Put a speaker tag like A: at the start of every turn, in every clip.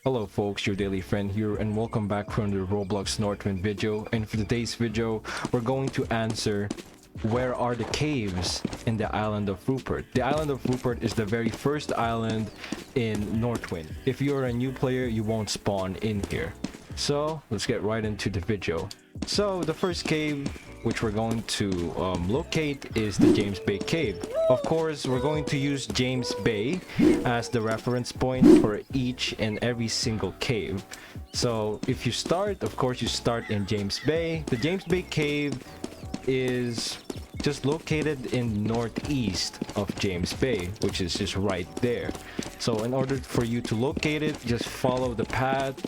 A: Hello folks, your daily friend here, and welcome back from the Roblox Northwind video. And for today's video, we're going to answer where are the caves in the island of Rupert. The island of Rupert is the very first island in Northwind. If you're a new player, you won't spawn in here. So let's get right into the video. So the first cave which we're going to locate is the James Bay cave. Of course, we're going to use James Bay as the reference point for each and every single cave. So if you start, of course, you start in James Bay. The James Bay cave is just located in northeast of James Bay, which is just right there. So in order for you to locate it, just follow the path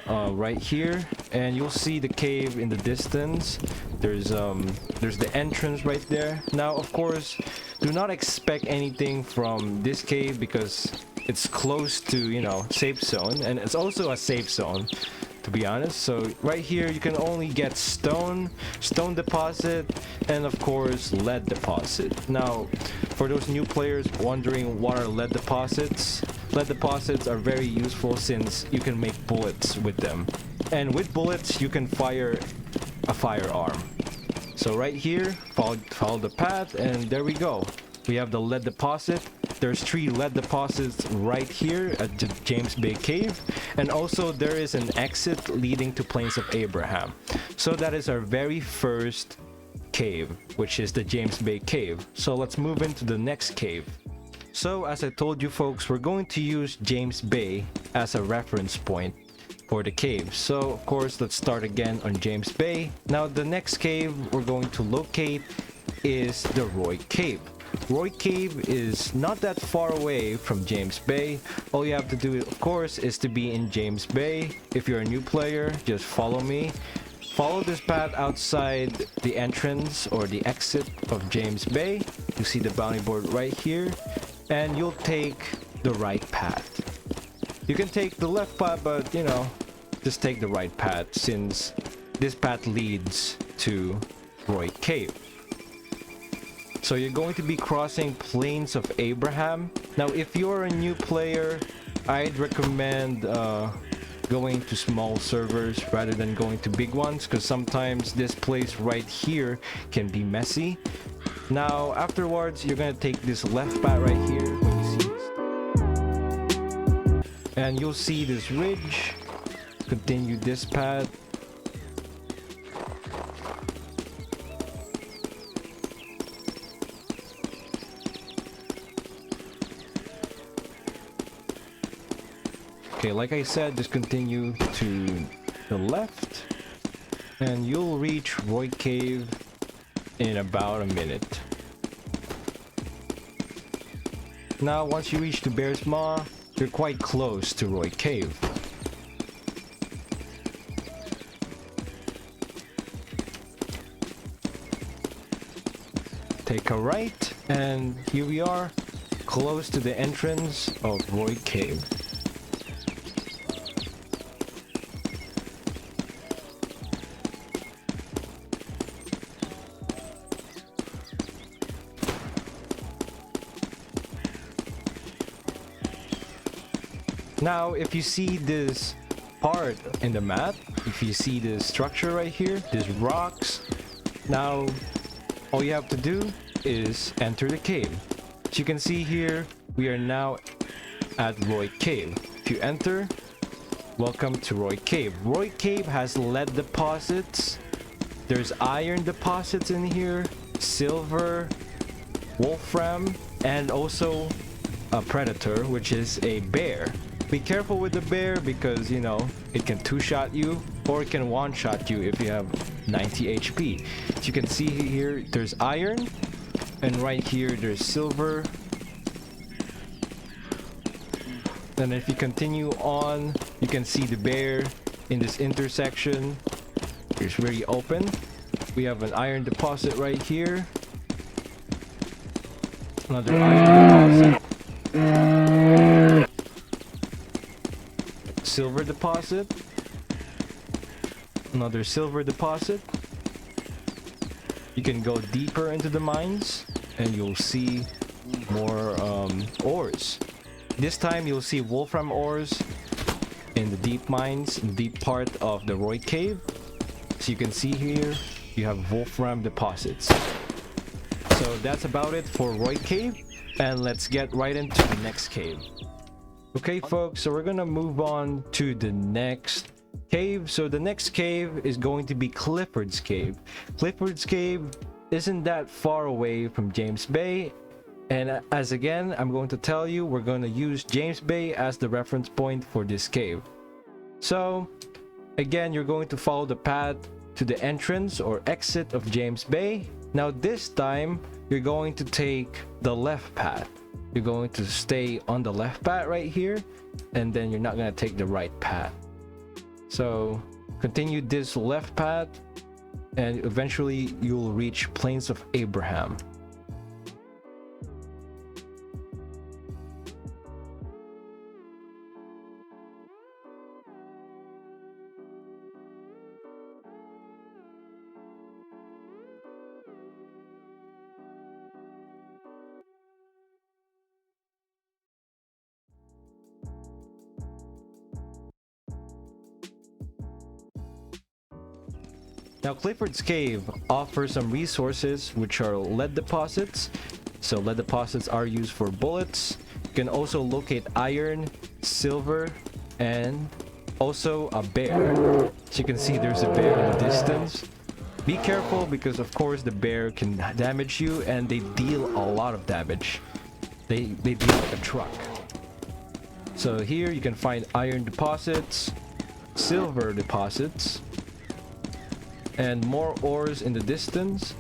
A: right here, and you'll see the cave in the distance. There's the entrance right there. Now, of course, do not expect anything from this cave because it's close to, you know, safe zone, and it's also a safe zone, to be honest. So right here you can only get stone deposit, and of course lead deposit. Now, for those new players wondering what are lead deposits are very useful since you can make bullets with them, and with bullets you can fire a firearm. So right here, follow the path, and there we go. We have the lead deposit. There's 3 lead deposits right here at the James Bay cave, and also there is an exit leading to Plains of Abraham. So that is our very first cave, which is the James Bay cave. So let's move into the next cave. So as I told you folks, we're going to use James Bay as a reference point for the cave. So of course, let's start again on James Bay. Now the next cave we're going to locate is the Roy Cave. Roy Cave is not that far away from James Bay. All you have to do, of course, is to be in James Bay. If you're a new player, just follow me. Follow this path outside the entrance or the exit of James Bay. You see the bounty board right here, and you'll take the right path. You can take the left path, but you know, just take the right path since this path leads to Roy Cave. So you're going to be crossing Plains of Abraham. Now, if you're a new player, I'd recommend going to small servers rather than going to big ones, because sometimes this place right here can be messy. Now, afterwards, you're gonna take this left path right here when you see this, and you'll see this ridge. Continue this path. Okay, like I said, just continue to the left, and you'll reach Roy Cave in about a minute. Now, once you reach the Bear's Maw, you're quite close to Roy Cave. Take a right, and here we are, close to the entrance of Roy Cave. Now, if you see this part in the map, if you see this structure right here, these rocks, now all you have to do is enter the cave. As you can see here, we are now at Roy Cave. If you enter, welcome to Roy Cave. Roy Cave has lead deposits. There's iron deposits in here, silver, wolfram, and also a predator, which is a bear. Be careful with the bear because, you know, it can 2-shot you or it can 1-shot you if you have 90 HP. As you can see here, there's iron, and right here there's silver. Then if you continue on, you can see the bear in this intersection. It's very open. We have an iron deposit right here. Another iron deposit. Silver deposit. Another silver deposit. You can go deeper into the mines and you'll see more ores. This time you'll see wolfram ores. in the deep mines, in the deep part of the Roy Cave. So you can see here, you have Wolfram deposits. So that's about it for Roy Cave, and let's get right into the next cave. Okay folks, so we're gonna move on to the next cave. So the next cave is going to be Clifford's Cave. Clifford's Cave isn't that far away from James Bay, and as again I'm going to tell you, we're going to use James Bay as the reference point for this cave. So again, you're going to follow the path to the entrance or exit of James Bay. Now this time you're going to take the left path. You're going to stay on the left path right here, and then you're not going to take the right path. So continue this left path, and eventually you'll reach Plains of Abraham. Now Clifford's Cave offers some resources which are lead deposits. So lead deposits are used for bullets. You can also locate iron, silver, and also a bear. As you can see, there's a bear in the distance. Be careful because of course the bear can damage you, and they deal a lot of damage. They deal like a truck. So here you can find iron deposits, silver deposits, and more ores in the distance.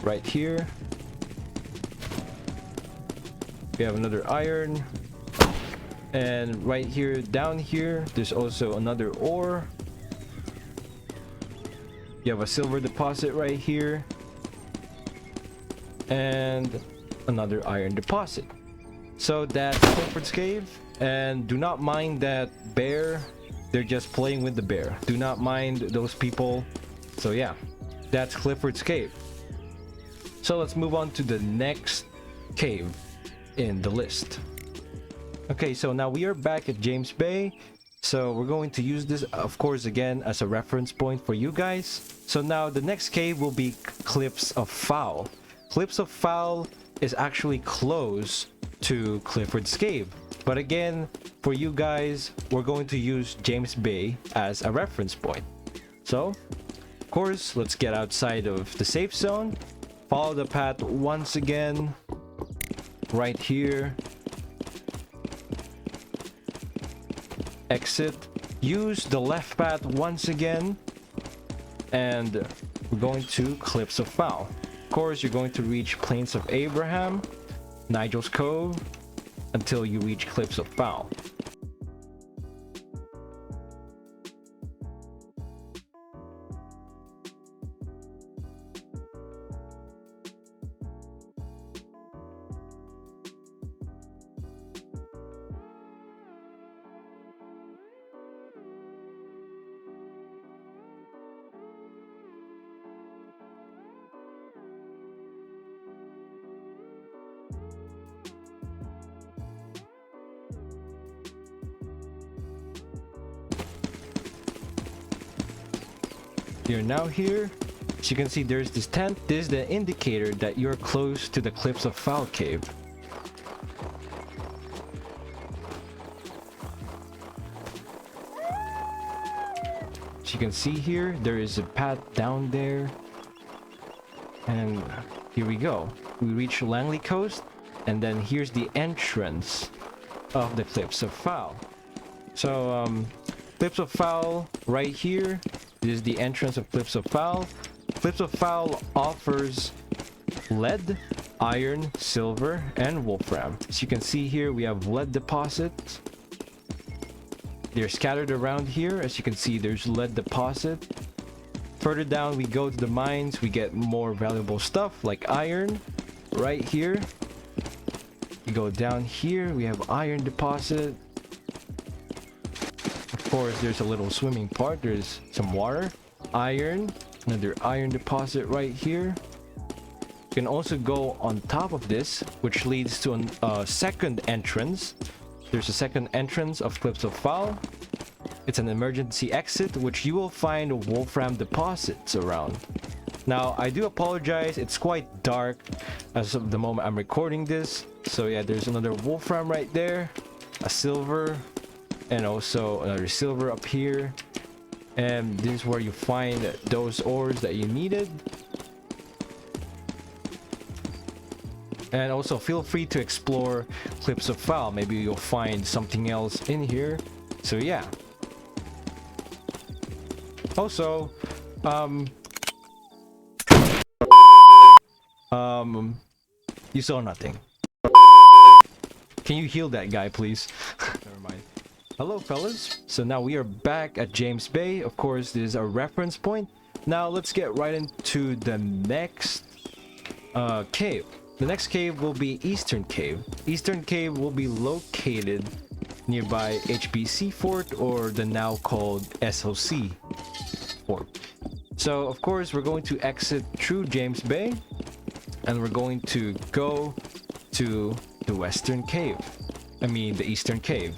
A: Right here we have another iron, and right here down here there's also another ore. You have a silver deposit right here and another iron deposit. So that's Clifford's Cave, and do not mind that bear. They're just playing with the bear. Do not mind those people. So yeah, that's Clifford's Cave. So let's move on to the next cave in the list. Okay, so now we are back at James Bay. So we're going to use this, of course, again as a reference point for you guys. So now the next cave will be Cliffs of Foul. Cliffs of Foul is actually close to Clifford's Cave. But again, for you guys, we're going to use James Bay as a reference point. So of course, let's get outside of the safe zone. Follow the path once again. Right here. Exit. Use the left path once again. And we're going to Cliffs of Foul. Of course, you're going to reach Plains of Abraham, Nigel's Cove, until you reach Cliffs of Foul. You're now here. As you can see, there's this tent. This is the indicator that you're close to the Cliffs of Foul cave. As you can see here, there is a path down there. And here we go. We reach Langley Coast, and then here's the entrance of the Cliffs of Foul. So, Cliffs of Foul right here. This is the entrance of Cliffs of Foul. Cliffs of Foul offers lead, iron, silver, and wolfram. As you can see here, we have lead deposits. They're scattered around here. As you can see, there's lead deposit. Further down we go to the mines, we get more valuable stuff like iron. Right here, you go down here, we have iron deposit. Of course, there's a little swimming part. There's some water, iron, another iron deposit right here. You can also go on top of this, which leads to a second entrance. There's a second entrance of Cliffs of Foul. It's an emergency exit, which you will find wolfram deposits around. Now, I do apologize, it's quite dark as of the moment I'm recording this. So yeah, there's another wolfram right there, a silver, and also another silver up here. And this is where you find those ores that you needed. And also feel free to explore clips of file. Maybe you'll find something else in here. So yeah. Also, you saw nothing. Can you heal that guy, please? Never mind. Hello, fellas. So now we are back at James Bay. Of course, this is a reference point. Now let's get right into the next cave. The next cave will be Eastern Cave. Eastern Cave will be located nearby HBC Fort, or the now called SOC Fort. So of course we're going to exit through James Bay, and we're going to go to the Western Cave. I mean the Eastern Cave.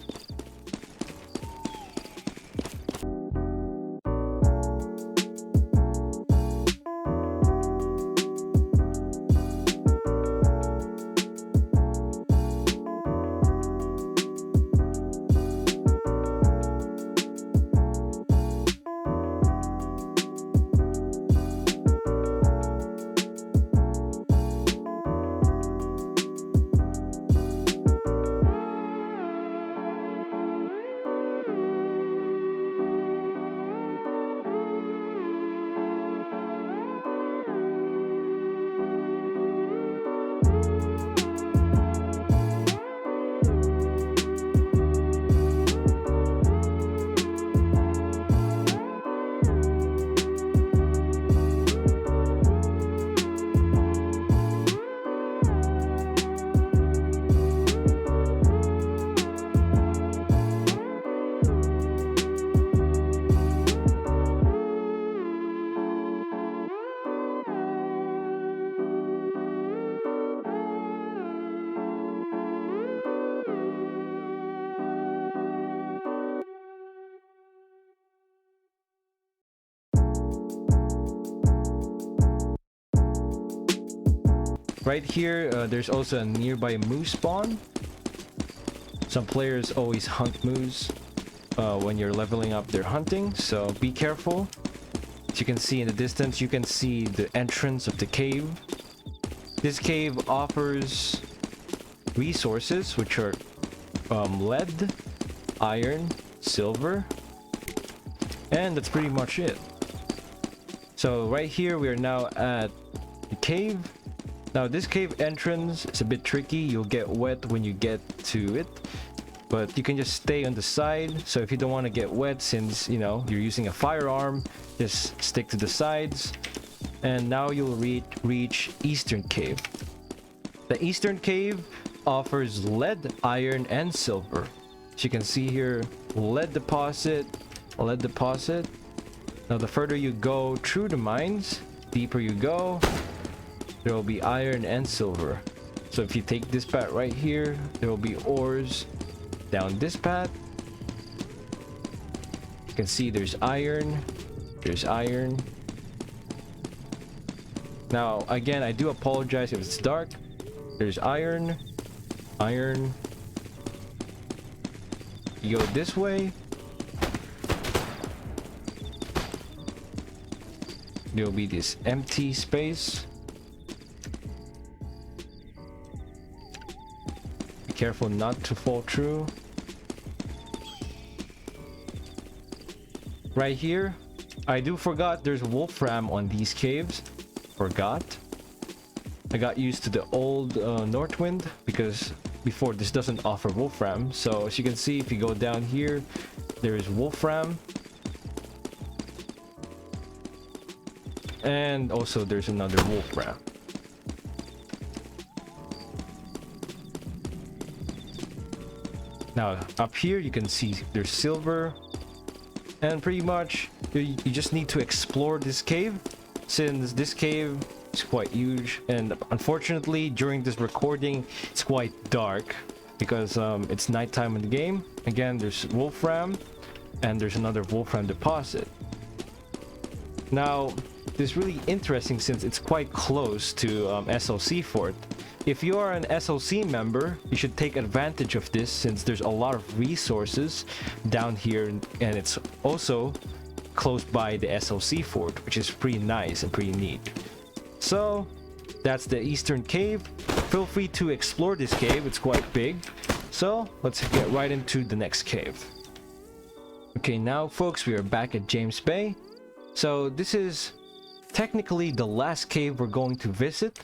A: Right here, there's also a nearby moose spawn. Some players always hunt moose when you're leveling up their hunting, so be careful. As you can see in the distance, you can see the entrance of the cave. This cave offers resources, which are lead, iron, silver, and that's pretty much it. So right here, we are now at the cave. Now this cave entrance is a bit tricky. You'll get wet when you get to it, but you can just stay on the side. So if you don't want to get wet, since you know you're using a firearm, just stick to the sides. And now you'll reach Eastern Cave. The Eastern Cave offers lead, iron, and silver. As you can see here, lead deposit, lead deposit. Now the further you go through the mines, deeper you go, there will be iron and silver. So if you take this path right here, there will be ores down this path. You can see there's iron. There's iron. Now again, I do apologize if it's dark. There's iron. Iron. You go this way. There will be this empty space. Careful not to fall through. Right here, I do forgot there's wolfram on these caves. Forgot. I got used to the old Northwind because before this doesn't offer wolfram. So as you can see, if you go down here, there is wolfram. And also there's another wolfram. Now up here you can see there's silver, and pretty much you just need to explore this cave, since this cave is quite huge, and unfortunately during this recording it's quite dark because it's nighttime in the game. Again, there's wolfram, and there's another wolfram deposit. Now, this is really interesting since it's quite close to SLC Fort. If you are an SLC member, you should take advantage of this since there's a lot of resources down here, and it's also close by the SLC Fort, which is pretty nice and pretty neat. So that's the eastern cave. Feel free to explore this cave, it's quite big. So let's get right into the next cave. Okay, now folks, we are back at James Bay. So this is technically the last cave we're going to visit,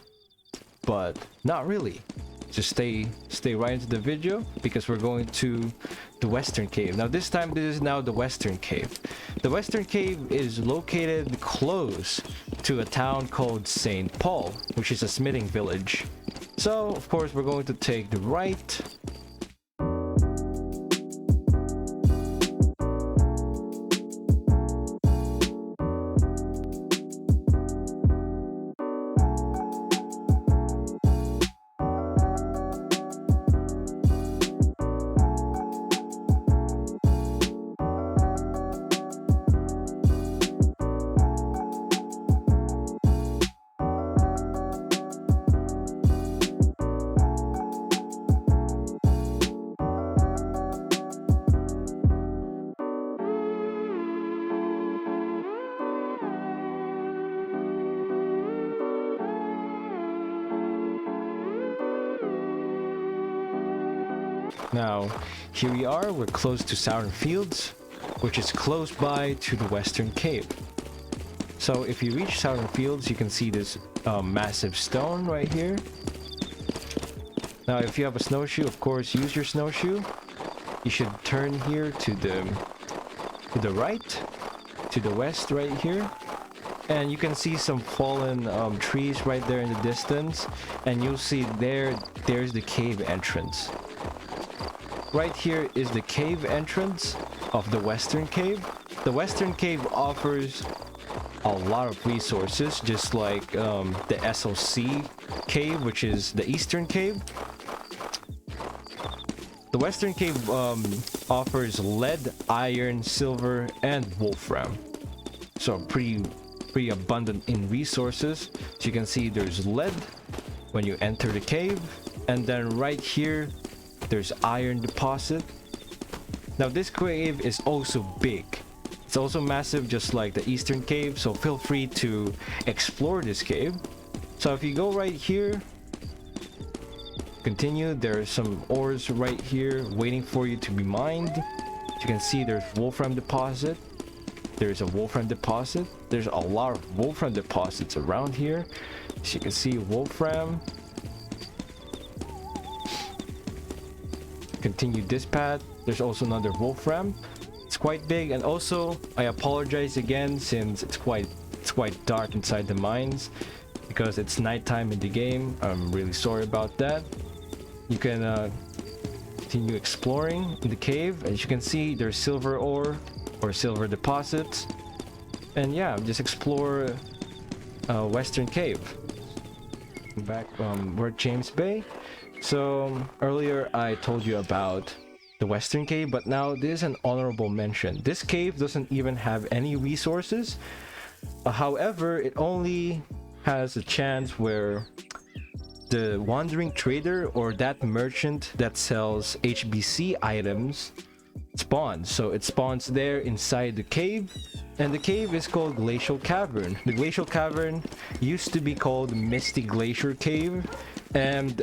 A: but not really. Just stay right into the video because we're going to the western cave. Now this time, this is now the western cave. The western cave is located close to a town called St. Paul, which is a smithing village. So of course we're going to take the right. Now, here we are, we're close to Southern Fields, which is close by to the Western Cave. So if you reach Southern Fields, you can see this massive stone right here. Now, if you have a snowshoe, of course, use your snowshoe. You should turn here to the right, to the west right here. And you can see some fallen trees right there in the distance. And you'll see there's the cave entrance. Right here is the cave entrance of the Western Cave. The Western Cave offers a lot of resources, just like the SLC Cave, which is the Eastern Cave. The Western Cave offers lead, iron, silver, and wolfram. So pretty abundant in resources. So you can see there's lead when you enter the cave, and then right here there's iron deposit. Now this cave is also big. It's also massive, just like the Eastern Cave, so feel free to explore this cave. So if you go right here, continue, there are some ores right here waiting for you to be mined. As you can see, there's wolfram deposit. There's a wolfram deposit. There's a lot of wolfram deposits around here. As you can see, wolfram. Continue this path. There's also another wolfram. It's quite big, and also I apologize again since it's quite dark inside the mines because it's nighttime in the game. I'm really sorry about that. You can continue exploring in the cave. As you can see, there's silver ore or silver deposits, and yeah, just explore Western Cave. Back we're at James Bay. So earlier I told you about the Western Cave, but now this is an honorable mention. This cave doesn't even have any resources. However, it only has a chance where the wandering trader or that merchant that sells HBC items spawns. So it spawns there inside the cave, and the cave is called Glacial Cavern. The Glacial Cavern used to be called Misty Glacier Cave, and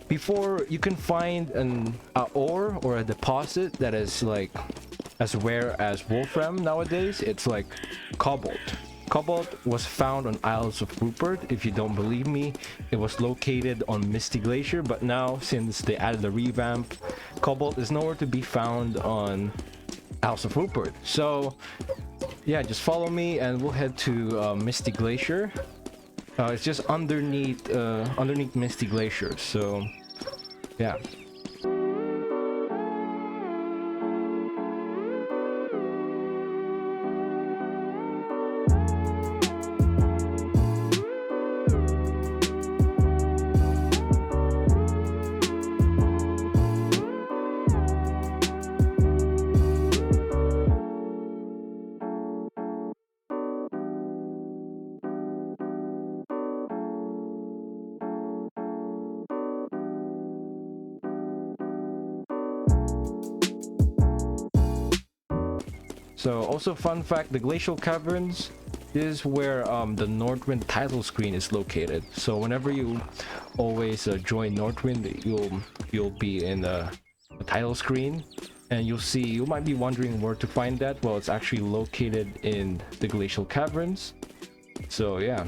A: before you can find an ore or a deposit that is like as rare as wolfram nowadays. It's like cobalt. Cobalt was found on Isles of Rupert. If you don't believe me, it was located on Misty Glacier, but now since they added a revamp, cobalt is nowhere to be found on Isles of Rupert. So yeah, just follow me and we'll head to Misty Glacier. It's just underneath Misty Glacier, so yeah. So also fun fact, the Glacial Caverns is where the Northwind title screen is located. So whenever you always join Northwind, you'll be in the title screen, and you might be wondering where to find that. Well, it's actually located in the Glacial Caverns. So yeah,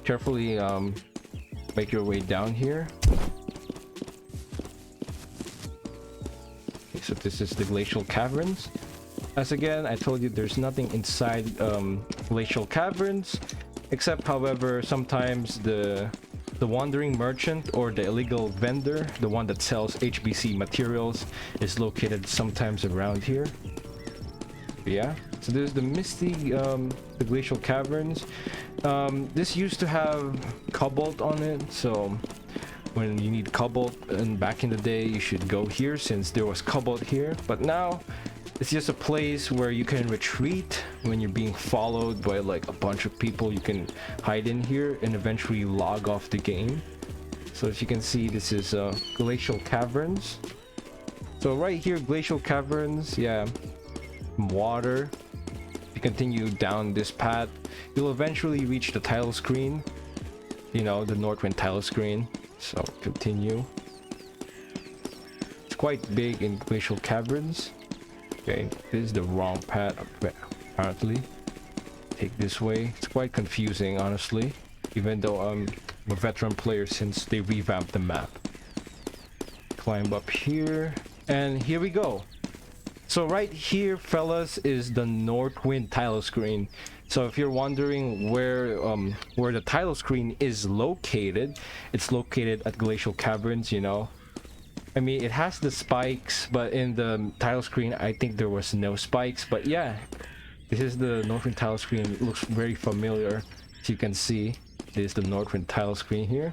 A: carefully make your way down here. Okay, so this is the Glacial Caverns. As again, I told you there's nothing inside Glacial Caverns, except however sometimes the wandering merchant or the illegal vendor, the one that sells HBC materials, is located sometimes around here. But yeah, so there's the the Glacial Caverns. This used to have cobalt on it, so when you need cobalt, and back in the day you should go here since there was cobalt here. But now it's just a place where you can retreat when you're being followed by like a bunch of people. You can hide in here and eventually log off the game. So as you can see, this is Glacial Caverns. So right here, Glacial Caverns, yeah, water. If you continue down this path, you'll eventually reach the title screen, you know, the Northwind title screen. So continue. It's quite big in Glacial Caverns. Okay, this is the wrong path apparently. Take this way. It's quite confusing, honestly, even though I'm a veteran player since they revamped the map. Climb up here, and here we go. So right here, fellas, is the Northwind title screen. So if you're wondering where the title screen is located, it's located at Glacial Caverns, you know. I mean, it has the spikes, but in the title screen, I think there was no spikes. But yeah, this is the Northwind title screen. It looks very familiar. As you can see, this is the Northwind title screen here.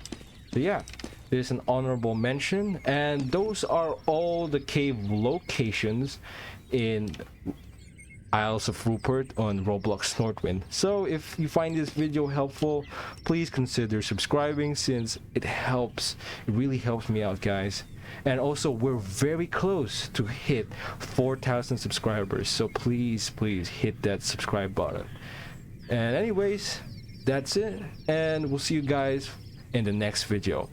A: So yeah, there's an honorable mention. And those are all the cave locations in Isles of Rupert on Roblox Northwind. So if you find this video helpful, please consider subscribing, since it really helps me out, guys. And also, we're very close to hit 4,000 subscribers, so please hit that subscribe button. And anyways, that's it, and we'll see you guys in the next video.